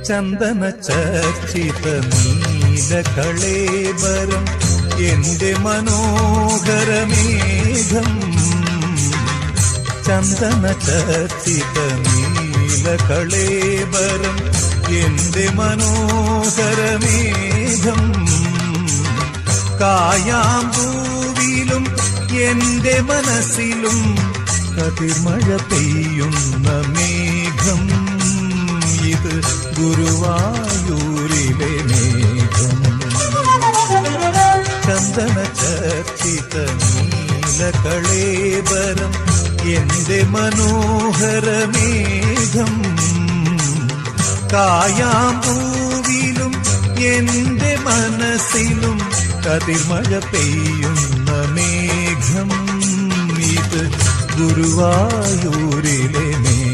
ചന്ദന ചർച്ചിത നീലകളേബരം എന്റെ മനോഹരമേഘം. ചന്ദന ചർച്ചിത നീലകളേബരം എന്റെ മനോഹരമേഘം. കായാമ്പൂവിലും എന്റെ മനസ്സിലും കതിർമഴ പെയ്യുന്ന മേഘം. ഇത് ഗുരുവായൂരിലെ മേഘം. ചന്ദന ചർച്ചിത നീലകളേബരം എന്റെ മനോഹരമേഘം. കായാമ്പൂവിലും എന്റെ മനസ്സിലും കതിർമഴ പെയ്യുന്ന മേഘം. ഇത് ഗുരുവായൂരിലെ മേഘം.